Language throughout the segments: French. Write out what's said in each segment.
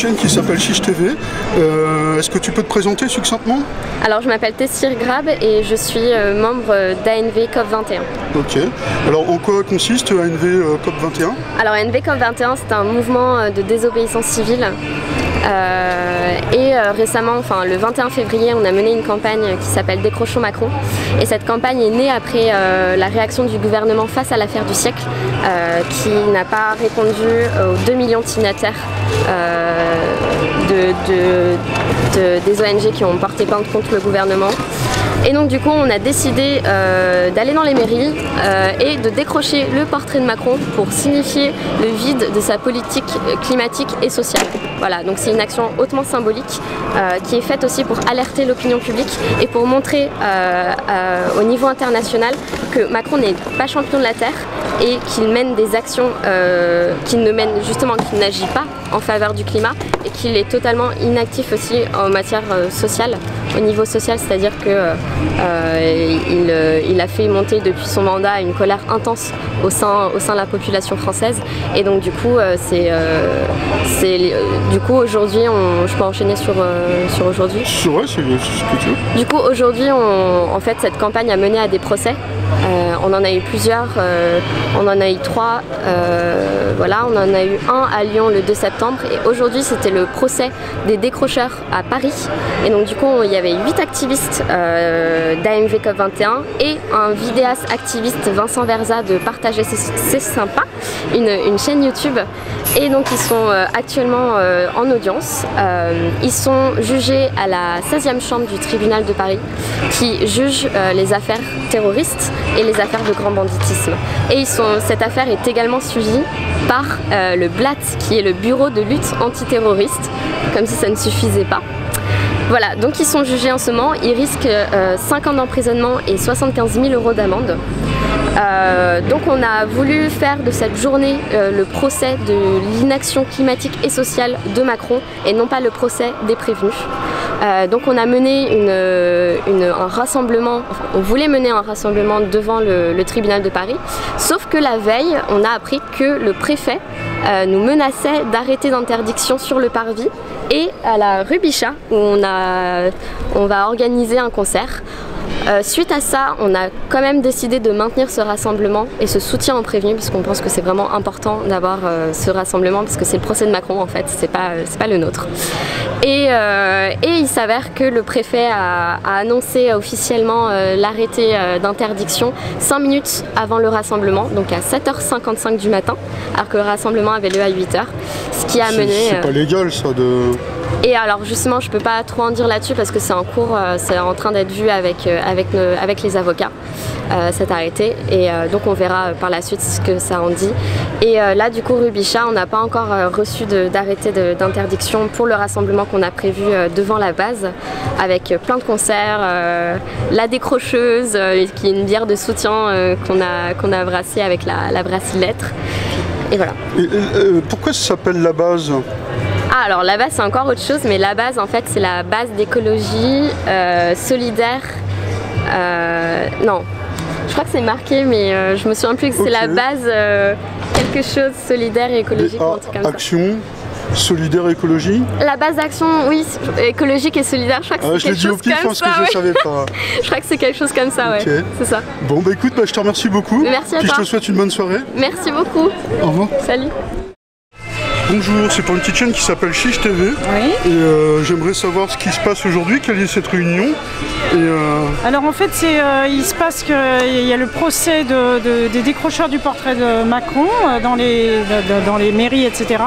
chaîne qui s'appelle Chiche TV. Est-ce que tu peux te présenter succinctement? Alors je m'appelle Tessir Grab et je suis membre d'ANV COP21. Ok. Alors en quoi consiste ANV COP21? Alors ANV COP21 c'est un mouvement de désobéissance civile. Récemment, enfin le 21 février, on a mené une campagne qui s'appelle Décrochons Macron. Et cette campagne est née après la réaction du gouvernement face à l'affaire du siècle, qui n'a pas répondu aux 2 millions de signataires des ONG qui ont porté plainte contre le gouvernement. Et donc du coup on a décidé d'aller dans les mairies et de décrocher le portrait de Macron pour signifier le vide de sa politique climatique et sociale. Voilà, donc c'est une action hautement symbolique qui est faite aussi pour alerter l'opinion publique et pour montrer au niveau international que Macron n'est pas champion de la Terre et qu'il mène des actions qu'il n'agit pas en faveur du climat et qu'il est totalement inactif aussi en matière sociale, au niveau social, c'est-à-dire que il a fait monter depuis son mandat une colère intense au sein de la population française et donc du coup aujourd'hui je peux enchaîner sur aujourd'hui. Ouais, c'est ce que tu veux. Du coup aujourd'hui en fait cette campagne a mené à des procès. On en a eu plusieurs, on en a eu 3, voilà, on en a eu un à Lyon le 2 septembre et aujourd'hui c'était le procès des décrocheurs à Paris et donc du coup il y avait 8 activistes d'ANV COP21 et un vidéaste activiste Vincent Verza de Partager c'est sympa, une chaîne YouTube et donc ils sont actuellement en audience, ils sont jugés à la 16e chambre du tribunal de Paris qui juge les affaires terroristes et les affaires de grand banditisme. Et cette affaire est également suivie par le BLAT, qui est le bureau de lutte antiterroriste, comme si ça ne suffisait pas. Voilà, donc ils sont jugés en ce moment, ils risquent 5 ans d'emprisonnement et 75 000 € d'amende. Donc on a voulu faire de cette journée le procès de l'inaction climatique et sociale de Macron et non pas le procès des prévenus. Donc on a mené un rassemblement, enfin, on voulait mener un rassemblement devant le tribunal de Paris, sauf que la veille on a appris que le préfet nous menaçait d'arrêter d'interdiction sur le parvis et à la rue Bichat où on va organiser un concert. Suite à ça, on a quand même décidé de maintenir ce rassemblement et ce soutien aux prévenus parce qu'on pense que c'est vraiment important d'avoir ce rassemblement parce que c'est le procès de Macron en fait, c'est pas le nôtre. Et il s'avère que le préfet a annoncé officiellement l'arrêté d'interdiction 5 minutes avant le rassemblement, donc à 7h55 du matin, alors que le rassemblement avait lieu à 8h. Ce qui a mené... C'est pas légal ça de... Et alors justement je peux pas trop en dire là-dessus parce que c'est en cours, c'est en train d'être vu avec les avocats cet arrêté et donc on verra par la suite ce que ça en dit. Et là du coup rue Bichat on n'a pas encore reçu d'arrêté d'interdiction pour le rassemblement qu'on a prévu devant la base avec plein de concerts, la décrocheuse qui est une bière de soutien qu'on a brassée avec la brassillettre et voilà. Pourquoi ça s'appelle la base? Ah, alors la base c'est encore autre chose, mais la base en fait c'est la base d'écologie solidaire. Non, je crois que c'est marqué, mais je me souviens plus que c'est la base quelque chose solidaire et écologique ou un truc comme ça. Action solidaire écologie. La base d'action, oui, écologique et solidaire. Je crois que c'est quelque chose comme ça. Parce que je savais pas. Je crois que c'est quelque chose comme ça, ouais. Okay. C'est ça. Bon bah écoute, je te remercie beaucoup. Merci à toi. Je te souhaite une bonne soirée. Merci beaucoup. Au revoir. Salut. Bonjour, c'est pour une petite chaîne qui s'appelle Chiche TV. Oui. Et j'aimerais savoir ce qui se passe aujourd'hui, quelle est cette réunion. Alors en fait, il se passe qu'il y a le procès des décrocheurs du portrait de Macron dans les mairies, etc.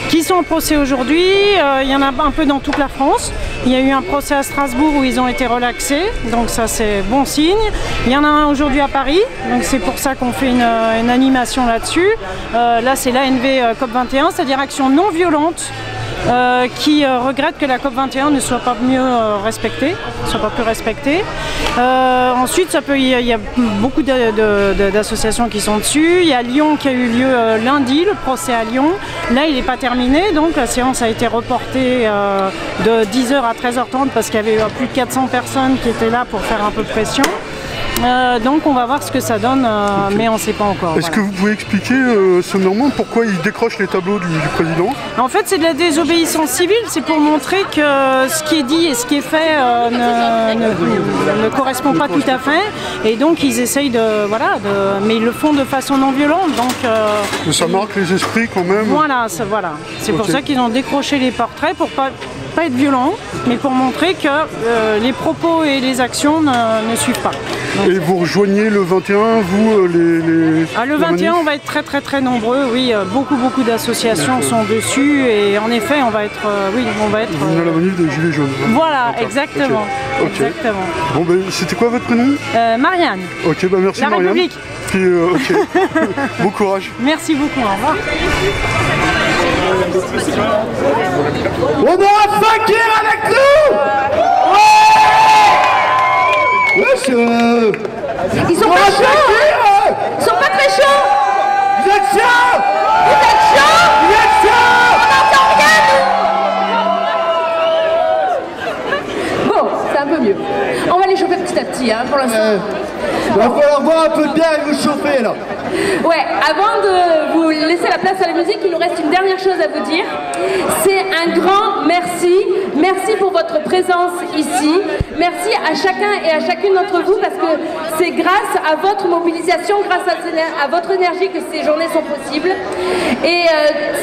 qui sont en procès aujourd'hui. Il y en a un peu dans toute la France. Il y a eu un procès à Strasbourg où ils ont été relaxés, donc ça c'est bon signe. Il y en a un aujourd'hui à Paris, donc c'est pour ça qu'on fait une animation là-dessus. Là c'est l'ANV COP21, c'est-à-dire action non violente. Qui regrette que la COP21 ne soit pas mieux respectée, soit pas plus respectée. Ensuite, il y a beaucoup d'associations qui sont dessus. Il y a Lyon qui a eu lieu lundi, le procès à Lyon. Là, il n'est pas terminé, donc la séance a été reportée de 10h à 13h30 parce qu'il y avait plus de 400 personnes qui étaient là pour faire un peu de pression. Donc on va voir ce que ça donne, mais on ne sait pas encore. Est-ce que vous pouvez expliquer sommairement pourquoi il décroche les tableaux du président? En fait, c'est de la désobéissance civile, c'est pour montrer que ce qui est dit et ce qui est fait ne correspond pas tout à fait. Et donc ils essayent de... Voilà, mais ils le font de façon non violente. Donc, ça marque les esprits quand même. Voilà. C'est pour ça qu'ils ont décroché les portraits, pour pas être violents, mais pour montrer que les propos et les actions ne suivent pas. Donc, et vous rejoignez le 21, vous, le 21, on va être très nombreux, oui, beaucoup d'associations sont dessus, et en effet, on va être... Vous venez à la manif des Gilets jaunes. Voilà, exactement. Okay. Exactement. Bon, ben, c'était quoi votre prénom? Marianne. Ok, bah merci La Marianne. République. Puis, ok. Bon courage. Merci beaucoup, au revoir. On aura Fakir avec nous. Ils sont pas chauds. Ils sont pas très chauds. Vous êtes chauds. Vous êtes chauds. Vous êtes chauds. On n'entend rien. Bon, c'est un peu mieux. On va les chauffer petit à petit, hein, pour l'instant. Il va falloir boire un peu de bière et vous chauffer là. Ouais, avant de vous laisser la place à la musique, il nous reste une dernière chose à vous dire. C'est un grand merci. Merci pour votre présence ici. Merci à chacun et à chacune d'entre vous, parce que c'est grâce à votre mobilisation, grâce à votre énergie que ces journées sont possibles. Et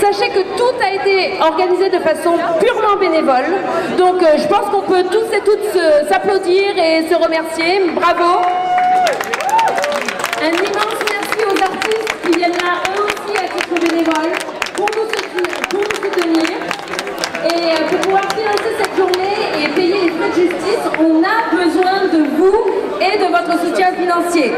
sachez que tout a été organisé de façon purement bénévole. Donc je pense qu'on peut tous et toutes s'applaudir et se remercier. Bravo. Un immense merci aux artistes qui viennent là eux aussi à titre bénévole pour nous soutenir. Et pour pouvoir financer cette journée et payer les frais de justice, on a besoin de vous et de votre soutien financier.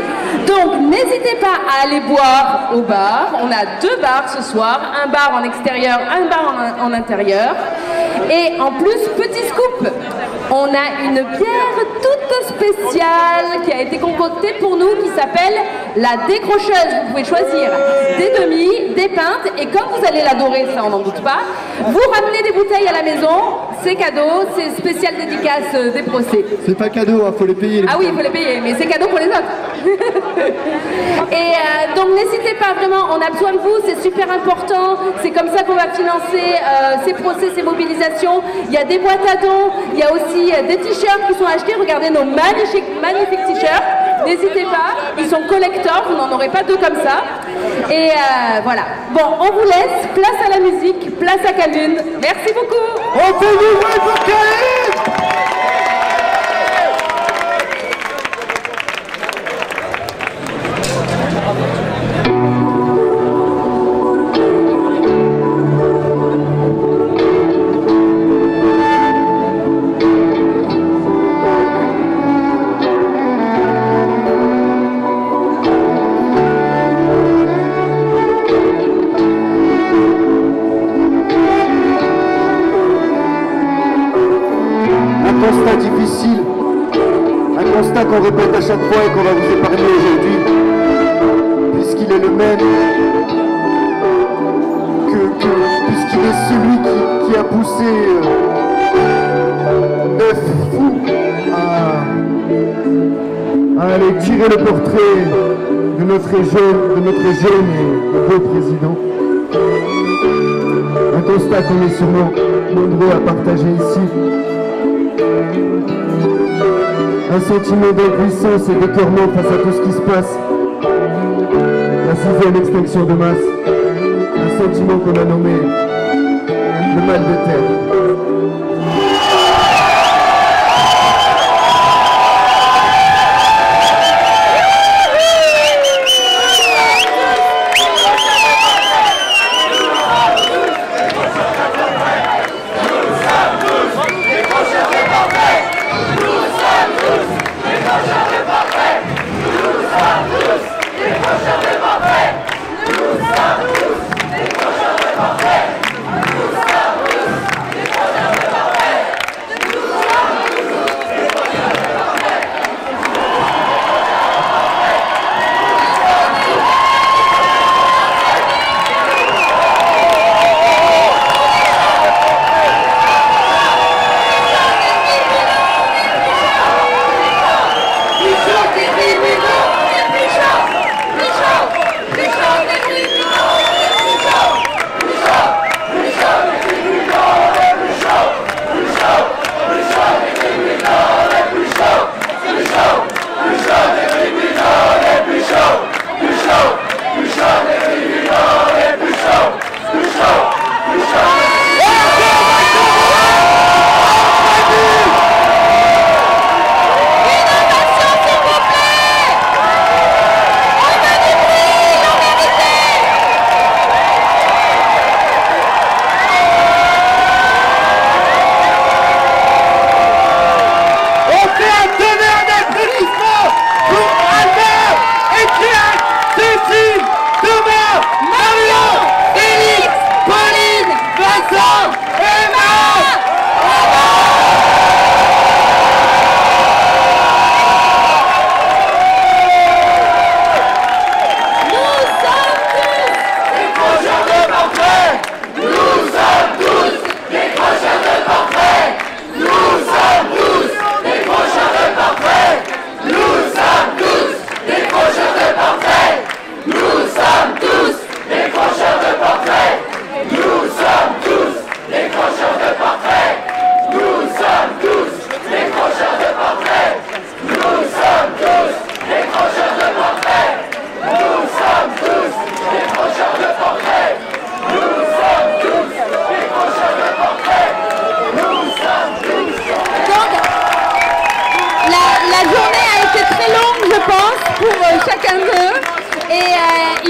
Donc n'hésitez pas à aller boire au bar. On a 2 bars ce soir, un bar en extérieur, un bar en intérieur. Et en plus, petit scoop, on a une bière toute spéciale qui a été concoctée pour nous, qui s'appelle la décrocheuse. Vous pouvez choisir des demi, des pintes, et comme vous allez l'adorer, ça on n'en doute pas, vous ramenez des bouteilles à la maison, c'est cadeau, c'est spécial dédicace des procès. C'est pas cadeau, hein, faut les payer. Ah oui, il faut les payer, mais c'est cadeau pour les autres. Et donc n'hésitez pas, vraiment, on a besoin de vous, c'est super important, c'est comme ça qu'on va financer ces procès, ces mobilisations. Il y a des boîtes à dons, il y a aussi des t-shirts qui sont achetés, regardez nos magnifiques t-shirts, n'hésitez pas, ils sont collectors, vous n'en aurez pas 2 comme ça. Et voilà, bon, on vous laisse, place à la musique, place à Calune, merci beaucoup. On fait du bruit pour Calune. Constat difficile, un constat qu'on répète à chaque fois et qu'on va vous épargner aujourd'hui, puisqu'il est le même, puisqu'il est celui qui a poussé 9 fous à aller tirer le portrait de notre jeune et beau président. Un constat qu'on est sûrement nombreux à partager ici. Un sentiment d'impuissance et d'écœurement face à tout ce qui se passe. La 6e extinction de masse. Un sentiment qu'on a nommé le mal de terre.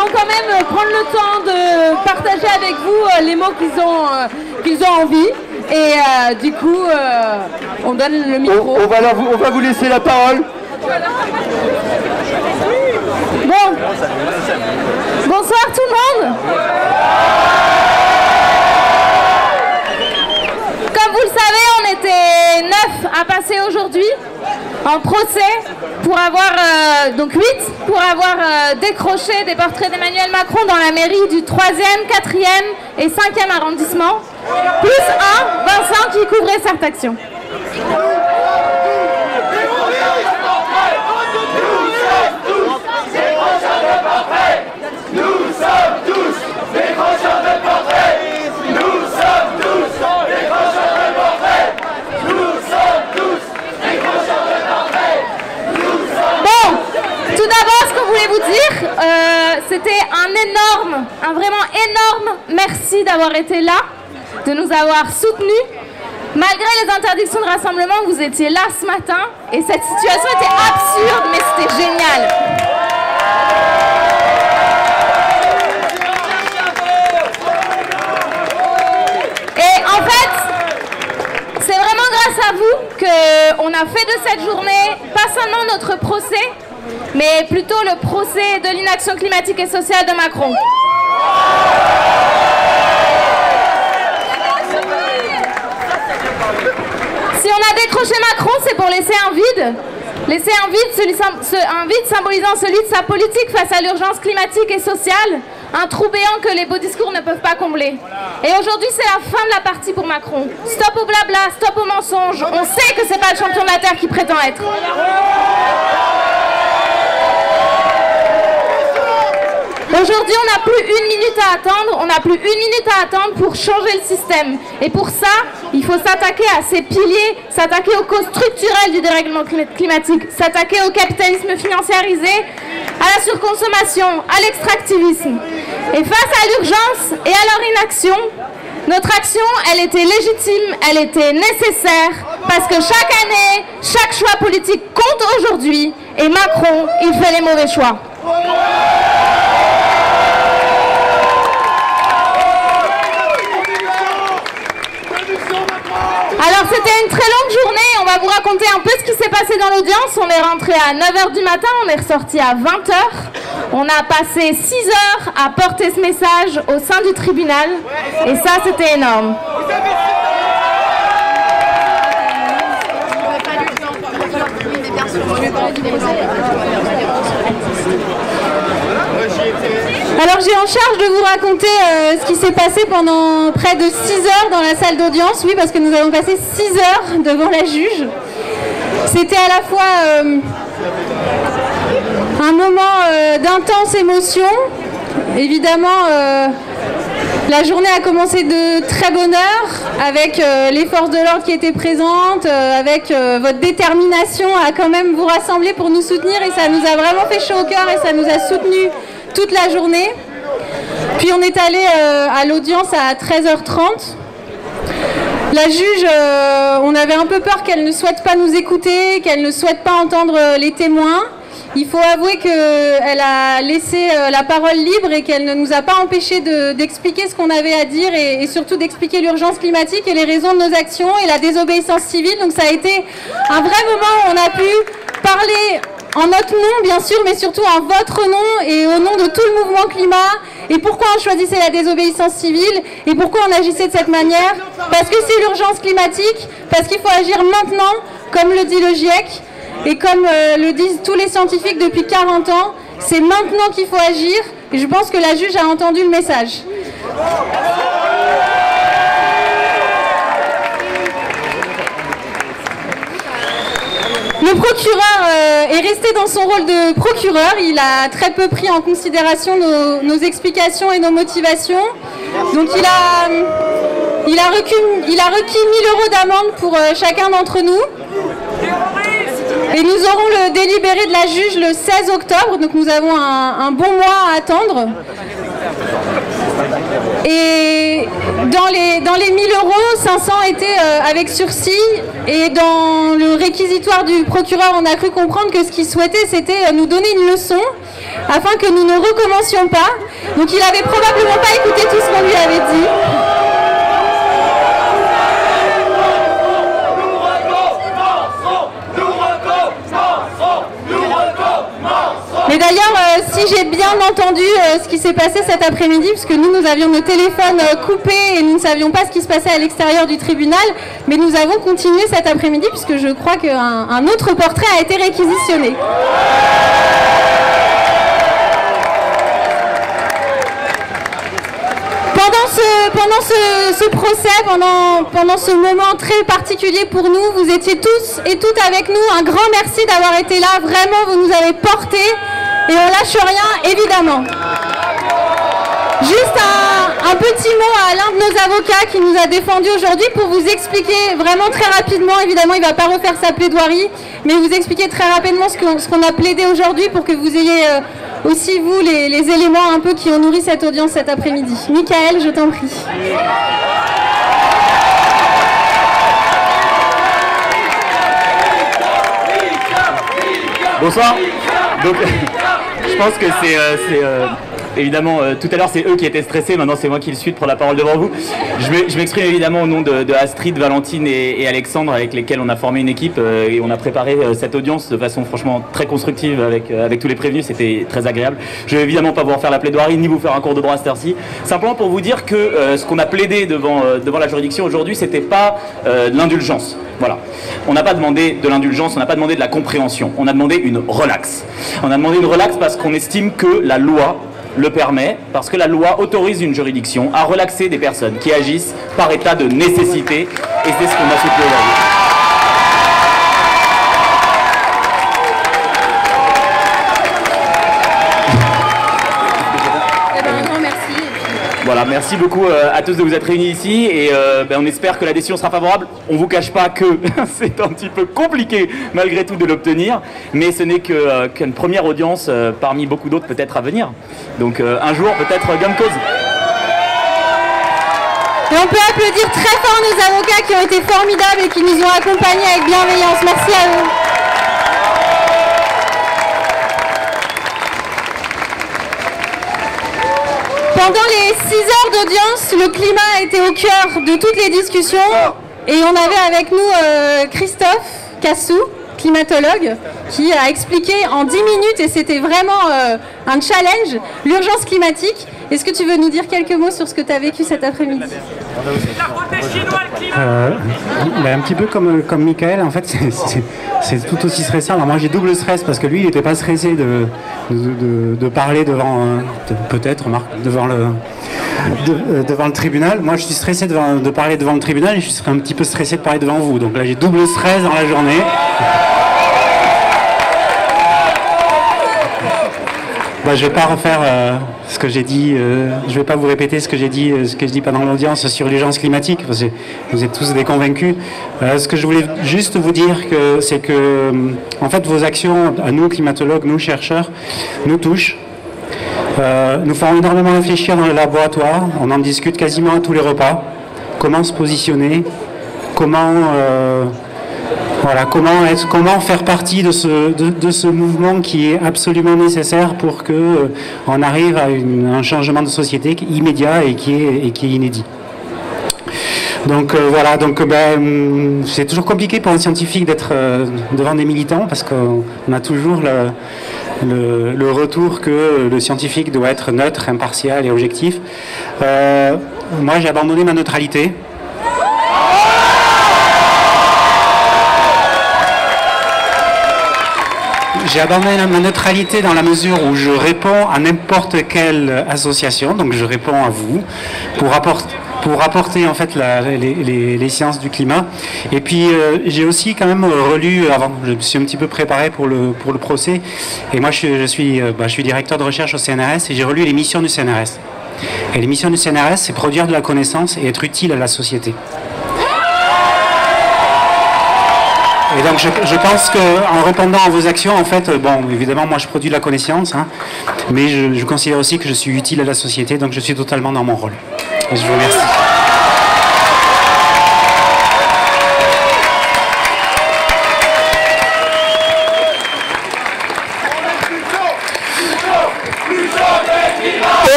vont quand même prendre le temps de partager avec vous les mots qu'ils ont envie. Et du coup, on donne le micro. On va vous laisser la parole. Bon. Bonsoir tout le monde. Comme vous le savez, on était 9 à passer aujourd'hui en procès pour avoir, donc 8, pour avoir décroché des portraits d'Emmanuel Macron dans la mairie du 3e, 4e et 5e arrondissement, plus un, Vincent, qui couvrait cette action. C'était un vraiment énorme merci d'avoir été là, de nous avoir soutenus. Malgré les interdictions de rassemblement, vous étiez là ce matin et cette situation était absurde, mais c'était génial. Et en fait, c'est vraiment grâce à vous qu'on a fait de cette journée pas seulement notre procès, mais plutôt le procès de l'inaction climatique et sociale de Macron. Si on a décroché Macron, c'est pour laisser un vide. Laisser un vide symbolisant celui de sa politique face à l'urgence climatique et sociale. Un trou béant que les beaux discours ne peuvent pas combler. Et aujourd'hui, c'est la fin de la partie pour Macron. Stop au blabla, stop au mensonge. On sait que c'est pas le champion de la Terre qui prétend être. Aujourd'hui, on n'a plus une minute à attendre, on n'a plus une minute à attendre pour changer le système. Et pour ça, il faut s'attaquer à ces piliers, s'attaquer aux causes structurelles du dérèglement climatique, s'attaquer au capitalisme financiarisé, à la surconsommation, à l'extractivisme. Et face à l'urgence et à leur inaction, notre action, elle était légitime, elle était nécessaire, parce que chaque année, chaque choix politique compte aujourd'hui, et Macron, il fait les mauvais choix. Alors c'était une très longue journée, on va vous raconter un peu ce qui s'est passé dans l'audience. On est rentré à 9h du matin, on est ressorti à 20h. On a passé 6 heures à porter ce message au sein du tribunal et ça c'était énorme. Alors j'ai en charge de vous raconter ce qui s'est passé pendant près de 6 heures dans la salle d'audience. Oui, parce que nous avons passé 6 heures devant la juge. C'était à la fois un moment d'intense émotion. Évidemment, la journée a commencé de très bonne heure, avec les forces de l'ordre qui étaient présentes, avec votre détermination à quand même vous rassembler pour nous soutenir. Et ça nous a vraiment fait chaud au cœur et ça nous a soutenus toute la journée. Puis on est allé à l'audience à 13h30. La juge, on avait un peu peur qu'elle ne souhaite pas nous écouter, qu'elle ne souhaite pas entendre les témoins. Il faut avouer qu'elle a laissé la parole libre et qu'elle ne nous a pas empêché d'expliquer ce qu'on avait à dire et surtout d'expliquer l'urgence climatique et les raisons de nos actions et la désobéissance civile. Donc ça a été un vrai moment où on a pu parler en notre nom, bien sûr, mais surtout en votre nom et au nom de tout le mouvement climat. Et pourquoi on choisissait la désobéissance civile et pourquoi on agissait de cette manière? Parce que c'est l'urgence climatique, parce qu'il faut agir maintenant, comme le dit le GIEC, et comme le disent tous les scientifiques depuis 40 ans, c'est maintenant qu'il faut agir. Et je pense que la juge a entendu le message. Le procureur est resté dans son rôle de procureur. Il a très peu pris en considération nos explications et nos motivations. Donc il a requis 1 000 € d'amende pour chacun d'entre nous. Et nous aurons le délibéré de la juge le 16 octobre. Donc nous avons un bon mois à attendre. Et dans les 1000 euros, 500 étaient avec sursis. Et dans le réquisitoire du procureur, on a cru comprendre que ce qu'il souhaitait, c'était nous donner une leçon afin que nous ne recommencions pas. Donc il avait probablement pas écouté tout ce qu'on lui avait dit. Mais d'ailleurs, si j'ai bien entendu ce qui s'est passé cet après-midi, puisque nous avions nos téléphones coupés et nous ne savions pas ce qui se passait à l'extérieur du tribunal, mais nous avons continué cet après-midi puisque je crois qu'un autre portrait a été réquisitionné. Pendant ce procès, pendant ce moment très particulier pour nous, vous étiez tous et toutes avec nous. Un grand merci d'avoir été là. Vraiment, vous nous avez portés et on lâche rien, évidemment. Juste un petit mot à l'un de nos avocats qui nous a défendus aujourd'hui pour vous expliquer vraiment très rapidement. Évidemment, il ne va pas refaire sa plaidoirie, mais vous expliquer très rapidement ce qu'on a plaidé aujourd'hui pour que vous ayez aussi, vous, les éléments un peu qui ont nourri cette audience cet après-midi. Michael, je t'en prie. Bonsoir. Donc, je pense que c'est évidemment, tout à l'heure c'est eux qui étaient stressés, maintenant c'est moi qui le suis de prendre la parole devant vous. Je m'exprime évidemment au nom de Astrid, Valentine et Alexandre, avec lesquels on a formé une équipe et on a préparé cette audience de façon franchement très constructive avec tous les prévenus, c'était très agréable. Je vais évidemment pas vous refaire la plaidoirie ni vous faire un cours de droit à cette heure-ci, simplement pour vous dire que ce qu'on a plaidé devant la juridiction aujourd'hui, c'était pas de l'indulgence. Voilà. On n'a pas demandé de l'indulgence, on n'a pas demandé de la compréhension, on a demandé une relaxe. On a demandé une relaxe parce qu'on estime que la loi le permet, parce que la loi autorise une juridiction à relaxer des personnes qui agissent par état de nécessité, et c'est ce qu'on a soutenu aujourd'hui. Voilà, merci beaucoup à tous de vous être réunis ici et on espère que la décision sera favorable. On ne vous cache pas que c'est un petit peu compliqué malgré tout de l'obtenir, mais ce n'est qu'une première audience parmi beaucoup d'autres peut-être à venir. Donc un jour peut-être gain de cause. Et on peut applaudir très fort nos avocats qui ont été formidables et qui nous ont accompagnés avec bienveillance. Merci à eux. Pendant les 6 heures d'audience, le climat a été au cœur de toutes les discussions et on avait avec nous Christophe Cassou, climatologue, qui a expliqué en 10 minutes, et c'était vraiment un challenge, l'urgence climatique. Est-ce que tu veux nous dire quelques mots sur ce que tu as vécu cet après-midi? Un petit peu comme Michael, en fait, c'est tout aussi stressant. Alors moi j'ai double stress parce que lui il n'était pas stressé de parler devant, peut-être, devant le tribunal. Moi je suis stressé de parler devant le tribunal et je suis un petit peu stressé de parler devant vous. Donc là j'ai double stress dans la journée. Je ne vais pas refaire ce que j'ai dit, je ne vais pas vous répéter ce que j'ai dit, ce que je dis pendant l'audience sur l'urgence climatique, parce que vous êtes tous des convaincus. Ce que je voulais juste vous dire, c'est que en fait, vos actions, à nous climatologues, nous chercheurs, nous touchent, nous font énormément réfléchir dans le laboratoire, on en discute quasiment à tous les repas, comment se positionner, comment faire partie de ce mouvement qui est absolument nécessaire pour qu'on arrive à un changement de société immédiat et qui est inédit. Donc c'est toujours compliqué pour un scientifique d'être devant des militants parce qu'on a toujours le retour que le scientifique doit être neutre, impartial et objectif. Moi j'ai abandonné ma neutralité. J'ai abandonné ma neutralité dans la mesure où je réponds à n'importe quelle association, donc je réponds à vous, pour apporter en fait les sciences du climat. Et puis j'ai aussi quand même relu, avant, je me suis un petit peu préparé pour le procès, et moi je suis directeur de recherche au CNRS et j'ai relu les missions du CNRS. Et les missions du CNRS, c'est produire de la connaissance et être utile à la société. Et donc je pense qu'en répondant à vos actions, en fait, bon, évidemment, moi je produis de la connaissance, hein, mais je considère aussi que je suis utile à la société, donc je suis totalement dans mon rôle. Et je vous remercie.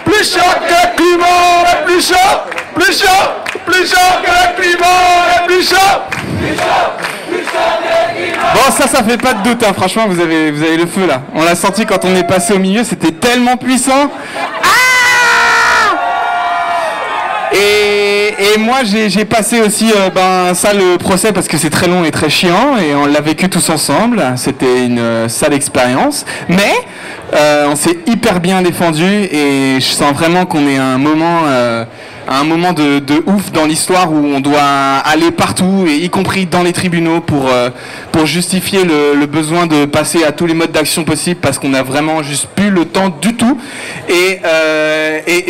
Plus chaud que le climat, plus chaud que le climat, plus chaud. Bon, ça fait pas de doute, hein. Franchement, vous avez le feu là. On l'a senti quand on est passé au milieu, c'était tellement puissant. Et moi j'ai passé aussi ça le procès parce que c'est très long et très chiant et on l'a vécu tous ensemble, c'était une sale expérience, mais on s'est hyper bien défendu et je sens vraiment qu'on est à un moment de ouf dans l'histoire où on doit aller partout, et y compris dans les tribunaux pour justifier le besoin de passer à tous les modes d'action possibles parce qu'on n'a vraiment juste plus le temps du tout. Et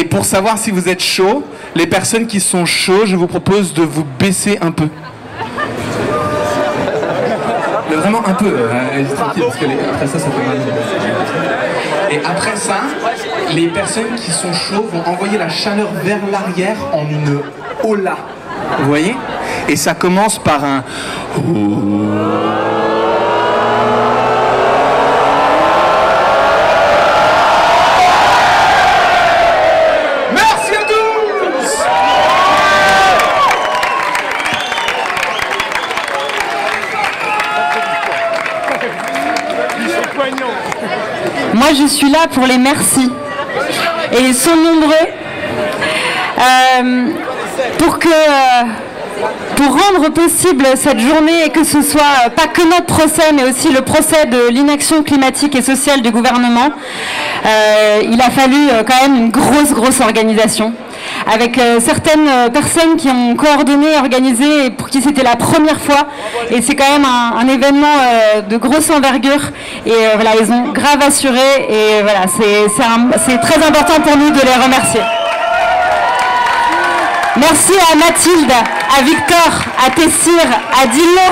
pour savoir si vous êtes chaud, les personnes qui sont chauds, je vous propose de vous baisser un peu. Mais vraiment un peu, tranquille, parce que après ça fait mal. Et après ça, les personnes qui sont chauds vont envoyer la chaleur vers l'arrière en une hola. Vous voyez? Et ça commence par un... Merci à tous! Moi, je suis là pour les merci. Et ils sont nombreux. Pour rendre possible cette journée et que ce soit pas que notre procès, mais aussi le procès de l'inaction climatique et sociale du gouvernement, il a fallu quand même une grosse organisation. Avec certaines personnes qui ont coordonné, organisé, et pour qui c'était la première fois. Et c'est quand même un événement de grosse envergure. Et voilà, ils ont grave assuré. Et voilà, c'est très important pour nous de les remercier. Merci à Mathilde, à Victor, à Tessir, à Dilo,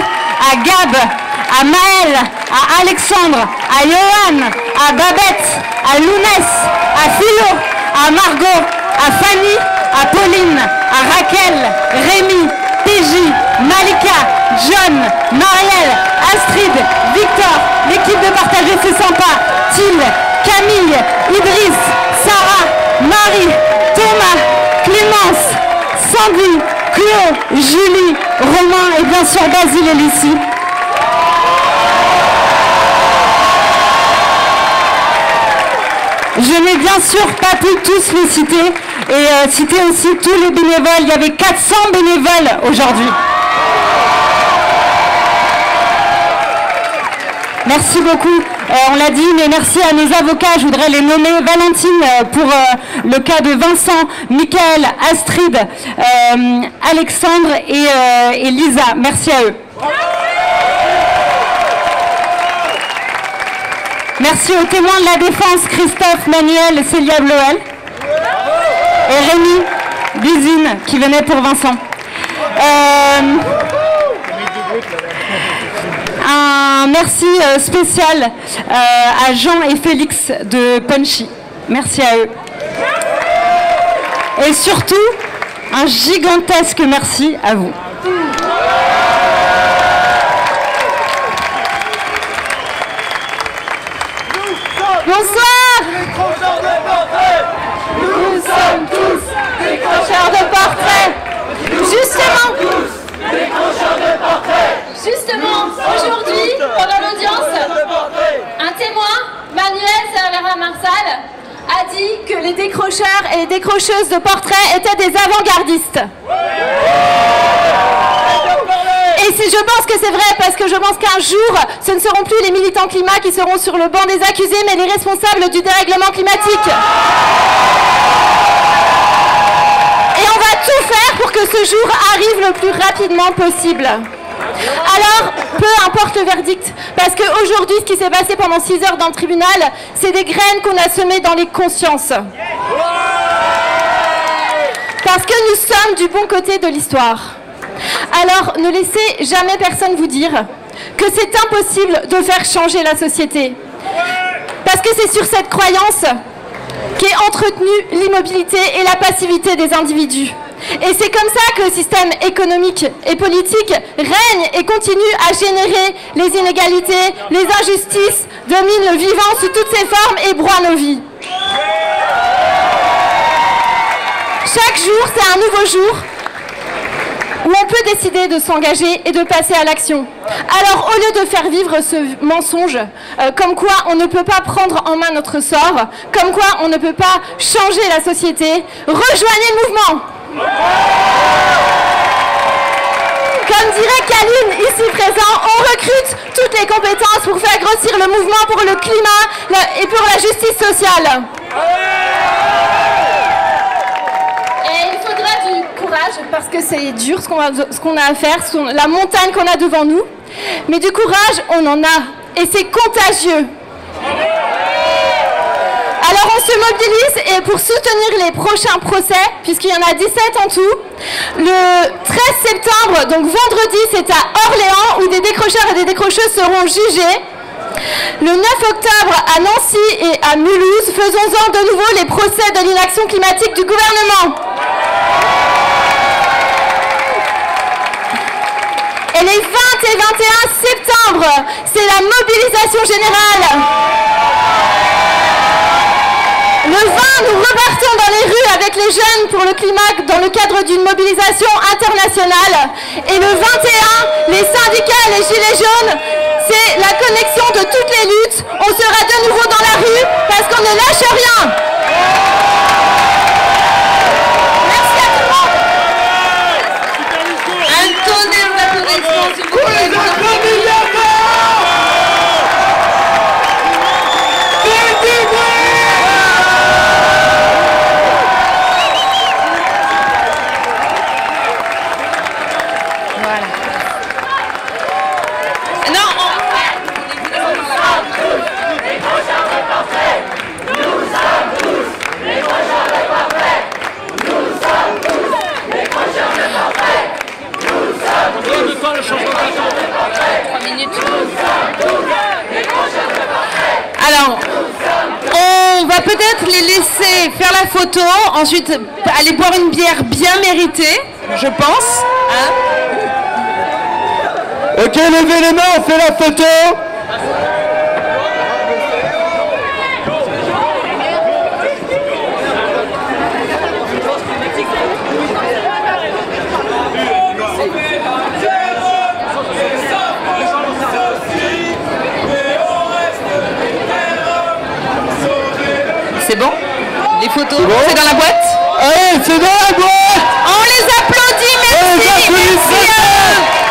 à Gab, à Maël, à Alexandre, à Johan, à Babette, à Lounès, à Philo, à Margot, à Fanny, à Pauline, à Raquel, Rémi, TJ, Malika, John, Marielle, Astrid, Victor, l'équipe de Partager c'est sympa, Thiel, Camille, Idriss, Sarah, Marie, Thomas, Clémence, Sandy, Cléo, Julie, Romain et bien sûr Basile et Lucie. Je n'ai bien sûr pas pu tous les citer et citer aussi tous les bénévoles. Il y avait 400 bénévoles aujourd'hui. Merci beaucoup. On l'a dit, mais merci à nos avocats. Je voudrais les nommer. Valentine pour le cas de Vincent, Michael, Astrid, Alexandre et Lisa. Merci à eux. Merci aux témoins de la défense, Christophe, Manuel, Célia Bloel. Et Rémi Bizine qui venait pour Vincent. Un merci spécial à Jean et Félix de Punchy. Merci à eux. Et surtout, un gigantesque merci à vous. Bonsoir. Nous sommes tous décrocheurs de portraits. Justement, aujourd'hui, pendant l'audience, un témoin, Manuel Servera-Marsal, a dit que les décrocheurs et les décrocheuses de portraits étaient des avant-gardistes. Et je pense que c'est vrai, parce que je pense qu'un jour, ce ne seront plus les militants climat qui seront sur le banc des accusés, mais les responsables du dérèglement climatique. Et on va tout faire pour que ce jour arrive le plus rapidement possible. Alors, peu importe le verdict, parce qu'aujourd'hui, ce qui s'est passé pendant 6 heures dans le tribunal, c'est des graines qu'on a semées dans les consciences. Parce que nous sommes du bon côté de l'histoire. Alors ne laissez jamais personne vous dire que c'est impossible de faire changer la société. Parce que c'est sur cette croyance qu'est entretenue l'immobilité et la passivité des individus. Et c'est comme ça que le système économique et politique règne et continue à générer les inégalités, les injustices, domine le vivant sous toutes ses formes et broie nos vies. Chaque jour, c'est un nouveau jour où on peut décider de s'engager et de passer à l'action. Alors, au lieu de faire vivre ce mensonge, comme quoi on ne peut pas prendre en main notre sort, comme quoi on ne peut pas changer la société, rejoignez le mouvement. Comme dirait Kaline, ici présent, on recrute toutes les compétences pour faire grossir le mouvement pour le climat et pour la justice sociale. Et il faudra du courage, parce que c'est dur ce qu'on a à faire, la montagne qu'on a devant nous. Mais du courage, on en a. Et c'est contagieux. Alors on se mobilise et pour soutenir les prochains procès, puisqu'il y en a 17 en tout, le 13 septembre, donc vendredi, c'est à Orléans où des décrocheurs et des décrocheuses seront jugés. Le 9 octobre à Nancy et à Mulhouse, faisons-en de nouveau les procès de l'inaction climatique du gouvernement. Et les 20 et 21 septembre, c'est la mobilisation générale. Le 20, nous repartons dans les rues avec les jeunes pour le climat dans le cadre d'une mobilisation internationale. Et le 21, les syndicats et les gilets jaunes, c'est la connexion de toutes les luttes. On sera de nouveau dans la rue parce qu'on ne lâche rien. Merci à tout le monde. Un tonnerre d'applaudissements, s'il vous plaît. Alors, on va peut-être les laisser faire la photo, ensuite aller boire une bière bien méritée, je pense. Hein? Ok, levez les mains, on fait la photo. C'est bon? Les photos, c'est dans la boîte? Allez, c'est dans la boîte. On les applaudit, merci, merci à eux.